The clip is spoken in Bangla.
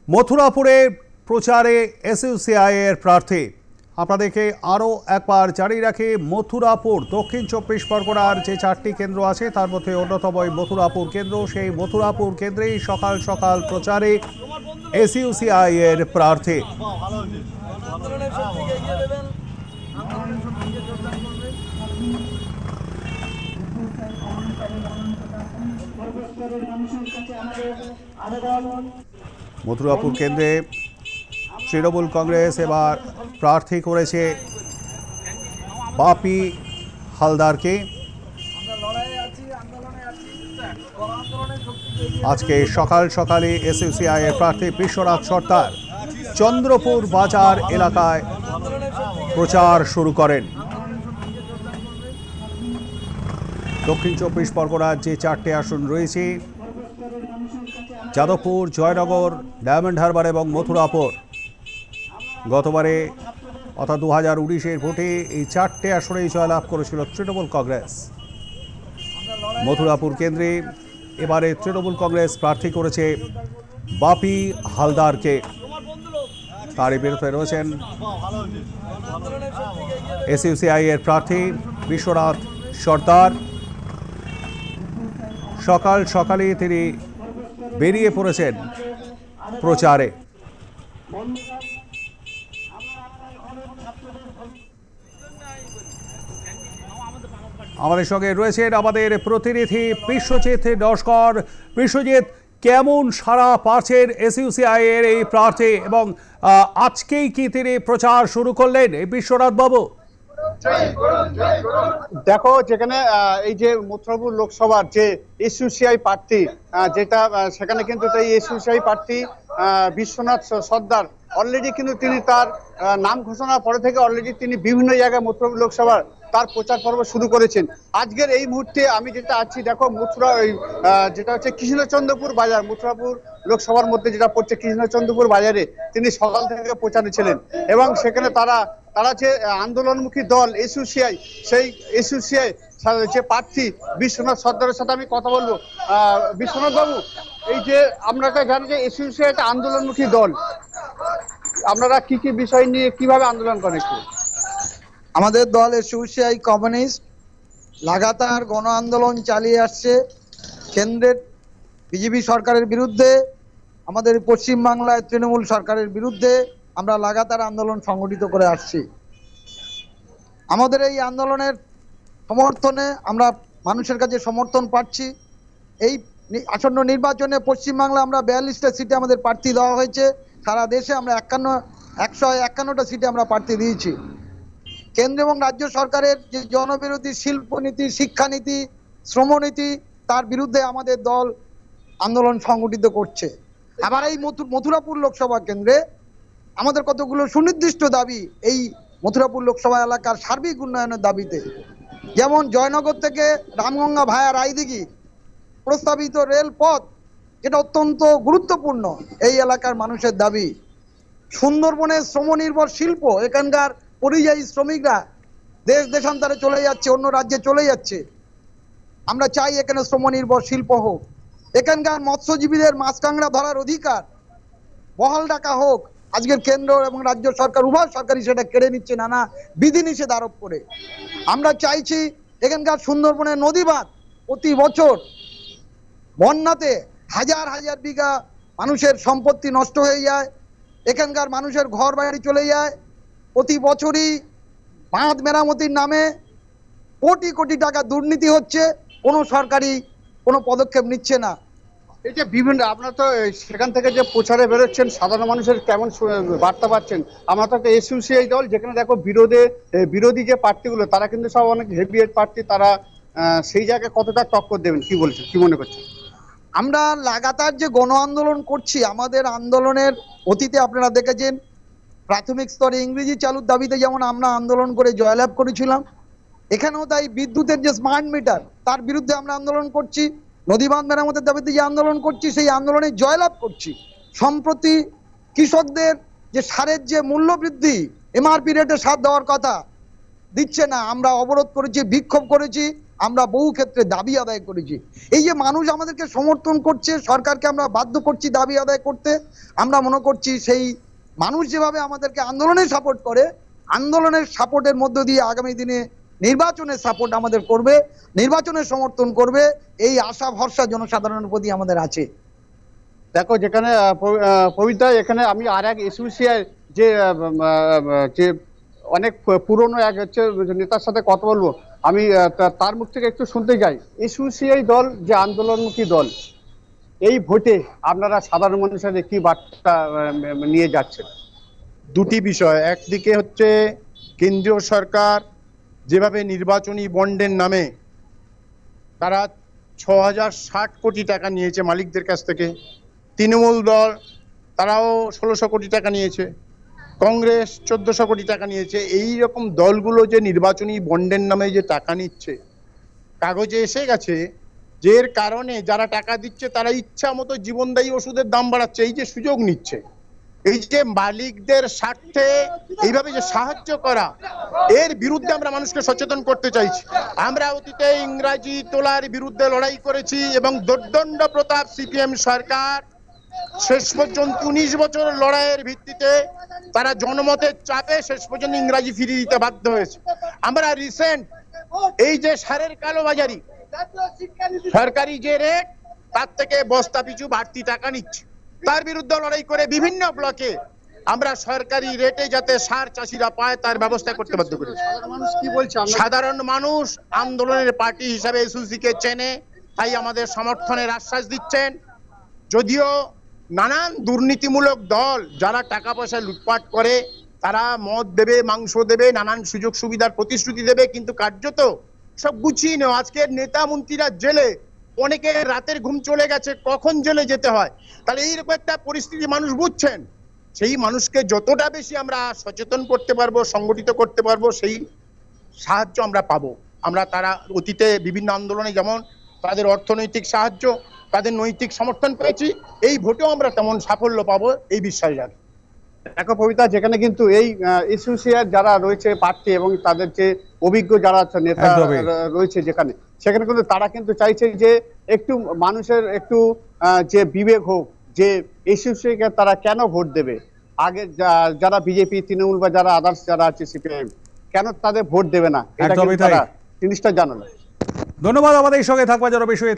মথুরাপুরে প্রচারে এসইউসিআই এর প্রার্থী। আপনাদেরকে আরও একবার জানিয়ে রাখি, মথুরাপুর দক্ষিণ 24 পরগনার যে 4টি কেন্দ্র আছে তার মধ্যে অন্যতম মথুরাপুর কেন্দ্র। সেই মথুরাপুর কেন্দ্রেই সকাল সকাল প্রচারে এসইউসিআই এর প্রার্থী। মথুরাপুর কেন্দ্রে তৃণমূল কংগ্রেস এবার প্রার্থী করেছে বাপি হালদারকে। আজকে সকাল সকালে এসইউসিআই এর প্রার্থী বিশ্বনাথ সর্দার চন্দ্রপুর বাজার এলাকায় প্রচার শুরু করেন। দক্ষিণ 24 পরগনার যে 4টে আসন রয়েছে, যাদবপুর, জয়নগর, ডায়মন্ড হারবার এবং মথুরাপুর, গতবারে অর্থাৎ 2019-এর ভোটে এই 4টে আসনেই জয়লাভ করেছিল তৃণমূল কংগ্রেস। মথুরাপুর কেন্দ্রে এবারে তৃণমূল কংগ্রেস প্রার্থী করেছে বাপি হালদারকে। তারই বিরুদ্ধে রয়েছেন এসইউসিআই এর প্রার্থী বিশ্বনাথ সর্দার। সকাল সকালে তিনি বেরিয়ে পড়েছেন প্রচারে। আমাদের সঙ্গে রয়েছেন আমাদের প্রতিনিধি বিশ্বজিৎ নস্কর। বিশ্বজিৎ, কেমন সাড়া পাচ্ছেন এসইউসিআই এর এই প্রার্থী এবং আজকেই কি তিনি প্রচার শুরু করলেন বিশ্বনাথ বাবু? দেখো, যেখানে এই যে মথুরাপুর লোকসভার যে এসইউসিআই প্রার্থী, যেটা সেখানে কিন্তু এই এসইউসিআই প্রার্থী বিশ্বনাথ সর্দার অলরেডি কিন্তু তিনি তার নাম ঘোষণার পরে থেকে অলরেডি তিনি বিভিন্ন জায়গায় মথুরাপুর লোকসভার তার প্রচার পর্ব শুরু করেছেন। আজকের এই মুহূর্তে আমি যেটা আছি, দেখো মথুরা যেটা হচ্ছে কৃষ্ণচন্দ্রপুর বাজার, মথুরাপুর লোকসভার মধ্যে যেটা পড়ছে কৃষ্ণচন্দ্রপুর বাজারে তিনি সকাল থেকে প্রচারে ছিলেন এবং সেখানে তারা যে আন্দোলনমুখী দল এসইউসিআই, সেই এসইউসিআই যে প্রার্থী বিশ্বনাথ সর্দারের সাথে আমি কথা বলবো। বিশ্বনাথ বাবু, এই যে আমরা জানি যে এসইউসিআই একটা আন্দোলনমুখী দল, আপনারা কি কি বিষয় নিয়ে কিভাবে আন্দোলন করেন? আমাদের দল এসইউসিআই কমিউনিস্ট লাগাতার গণ আন্দোলন চালিয়ে আসছে কেন্দ্রের বিজেপি সরকারের বিরুদ্ধে, আমাদের পশ্চিমবাংলায় তৃণমূল সরকারের বিরুদ্ধে আমরা লাগাতার আন্দোলন সংগঠিত করে আসছি। আমাদের এই আন্দোলনের সমর্থনে আমরা মানুষের কাছে সমর্থন পাচ্ছি। এই আসন্ন নির্বাচনে পশ্চিমবাংলা আমরা 42টা সিটে আমাদের প্রার্থী দেওয়া হয়েছে, সারা দেশে আমরা 151টা সিটে আমরা প্রার্থী দিয়েছি। কেন্দ্র এবং রাজ্য সরকারের যে জনবিরোধী শিল্পনীতি, শিক্ষানীতি, শ্রমনীতি, তার বিরুদ্ধে আমাদের দল আন্দোলন সংগঠিত করছে। আবার এই মথুরাপুর লোকসভা কেন্দ্রে আমাদের কতগুলো সুনির্দিষ্ট দাবি এই মথুরাপুর লোকসভা এলাকার সার্বিক উন্নয়নের দাবিতে, যেমন জয়নগর থেকে রামগঙ্গা ভায়া রায়দিঘি প্রস্তাবিত রেলপথ, যেটা অত্যন্ত গুরুত্বপূর্ণ এই এলাকার মানুষের দাবি। সুন্দরবনের শ্রমনির্ভর শিল্প, এখানকার পরিযায়ী শ্রমিকরা দেশান্তরে চলে যাচ্ছে, অন্য রাজ্যে চলে যাচ্ছে, আমরা চাই এখানে শ্রমনির্ভর শিল্প হোক। এখানকার মৎস্যজীবীদের মাছ কাঁকড়া ধরার অধিকার বহাল রাখা হোক। আজকের কেন্দ্র এবং রাজ্য সরকার উভয় সরকারই সেটা কেড়ে নিচ্ছে নানা বিধিনিষেধ আরোপ করে। আমরা চাইছি এখানকার সুন্দরবনের নদী বাঁধ, প্রতি বছর বন্যাতে হাজার হাজার বিঘা মানুষের সম্পত্তি নষ্ট হয়ে যায়, এখানকার মানুষের ঘর বাড়ি চলে যায়। প্রতি বছরই বাঁধ মেরামতির নামে কোটি কোটি টাকা দুর্নীতি হচ্ছে, কোনো সরকারি কোনো পদক্ষেপ নিচ্ছে না। এই যে বিভিন্ন, আপনারা তো সেখান থেকে যে প্রচারে বেরোচ্ছেন, সাধারণ মানুষের কেমন বার্তা পাচ্ছেন? আমরা তো একটা এসইউসিআই দল, যেখানে দেখো বিরোধী যে প্রার্থীগুলো তারা কিন্তু সব অনেক হেভিওয়েট প্রার্থী, তারা সেই জায়গায় কতটা টক্কর দেবেন কি বলছেন, কি মনে করছেন? আমরা লাগাতার যে গণ আন্দোলন করছি, আমাদের আন্দোলনের অতীতে আপনারা দেখেছেন প্রাথমিক স্তরে ইংরেজি চালুর দাবিতে যেমন আমরা আন্দোলন করে জয়লাভ করেছিলাম, এখানেও তাই বিদ্যুতের যে স্মার্ট মিটার তার বিরুদ্ধে আমরা আন্দোলন করছি, নদীবাঁধ মেরামতের দাবিতে যে আন্দোলন করছি সেই আন্দোলনে জয়লাভ করছি। সম্প্রতি কৃষকদের যে সারের যে মূল্য বৃদ্ধি, এমআরপি রেটে সার দেওয়ার কথা দিচ্ছে না, আমরা অবরোধ করেছি, বিক্ষোভ করেছি, আমরা বহু ক্ষেত্রে দাবি আদায় করেছি। এই যে মানুষ আমাদেরকে সমর্থন করছে, সরকারকে আমরা বাধ্য করছি দাবি আদায় করতে, আমরা মনে করছি সেই মানুষ যেভাবে আমাদেরকে আন্দোলনে সাপোর্ট করে, আন্দোলনের সাপোর্টের মধ্য দিয়ে আগামী দিনে নির্বাচনের সাপোর্ট আমাদের করবে, নির্বাচনের সমর্থন করবে, এই আশা ভরসা জনসাধারণের প্রতি আমাদের আছে। দেখো যেখানে পবিত্রা, এখানে আমি আর এক এসইউসিআই যে যে অনেক পুরনো এক হচ্ছে নেতার সাথে কথা বলবো, আমি তার মুখ থেকে একটু শুনতে চাই। এসইউসিআই দল যে আন্দোলনমুখী দল, এই ভোটে আপনারা সাধারণ মানুষের কি বার্তা নিয়ে যাচ্ছেন? দুটি বিষয়, একদিকে হচ্ছে কেন্দ্রীয় সরকার যেভাবে নির্বাচনী বন্ডের নামে তারা ৬,০৬০ কোটি টাকা নিয়েছে মালিকদের কাছ থেকে, তৃণমূল দল তারাও ১৬০০ কোটি টাকা নিয়েছে, কংগ্রেস ১৪০০ কোটি টাকা নিয়েছে। এই রকম দলগুলো যে নির্বাচনী বন্ডের নামে যে টাকা নিচ্ছে, কাগজে এসে গেছে যে এর কারণে যারা টাকা দিচ্ছে তারা ইচ্ছা মতো জীবনদায়ী ওষুধের দাম বাড়াচ্ছে, এই যে সুযোগ নিচ্ছে, এই যে মালিকদের স্বার্থে এইভাবে যে সাহায্য করা, এর বিরুদ্ধে আমরা মানুষকে সচেতন করতে চাইছি। আমরা অতীতে ইংরাজি তোলার বিরুদ্ধে লড়াই করেছি এবং দোর্দণ্ড প্রতাপ সিপিএম সরকার শেষ পর্যন্ত ১৯ বছর লড়াইয়ের ভিত্তিতে তারা জনমতের চাপে শেষ পর্যন্ত ইংরাজি ফিরিয়ে দিতে বাধ্য হয়েছে। আমরা রিসেন্ট এই যে সারের কালোবাজারি, সরকারি যে রেট তার থেকে বস্তা পিছু বাড়তি টাকা নিচ্ছে, তার বিরুদ্ধে লড়াই করে বিভিন্ন ব্লকে আমরা সরকারি রেটে যাতে সার চাষিরা পায় তার ব্যবস্থা করতে বাধ্য করেছি। মানুষ কি বলছে? সাধারণ মানুষ আন্দোলনের পার্টি হিসাবে এসইউসিকে চেনে, তাই আমাদের সমর্থনের আশ্বাস দিচ্ছেন। যদিও নানান দুর্নীতিমূলক দল যারা টাকা পয়সা লুটপাট করে, তারা মদ দেবে, মাংস দেবে, নানান সুযোগ সুবিধার প্রতিশ্রুতি দেবে, কিন্তু কার্যত সব গুছিয়ে নেওয়া। আজকের নেতা মন্ত্রীরা জেলে, অনেকে রাতের ঘুম চলে গেছে, কখন জেলে যেতে হয়। তাহলে এইরকম একটা পরিস্থিতি মানুষ বুঝছেন। সেই মানুষকে যতটা বেশি আমরা সচেতন করতে পারবো, সংগঠিত করতে পারবো, সেই সাহায্য আমরা পাবো। আমরা তারা অতীতে বিভিন্ন আন্দোলনে যেমন তাদের অর্থনৈতিক সাহায্য, তাদের নৈতিক সমর্থন পেয়েছি, এই ভোটেও আমরা তেমন সাফল্য পাবো এই বিশ্বাস রাখি। দেখো পবিত্রা, যেখানে কিন্তু এই এসইউসিআই যারা রয়েছে প্রার্থী এবং তাদের যে অভিজ্ঞ যারা নেতা রয়েছে যেখানে, সেখানে কিন্তু তারা কিন্তু চাইছে যে একটু মানুষের একটু যে বিবেক হোক, যে এসইউসিআইকে তারা কেন ভোট দেবে, আগে যারা বিজেপি, তৃণমূল বা যারা আদার্স যারা আছে সিপিআইএম, কেন তাদের ভোট দেবে না, এটা কিন্তু তারা জিনিসটা জানালো। ধন্যবাদ আমাদের সঙ্গে থাকবার জন্য বিষয়ে।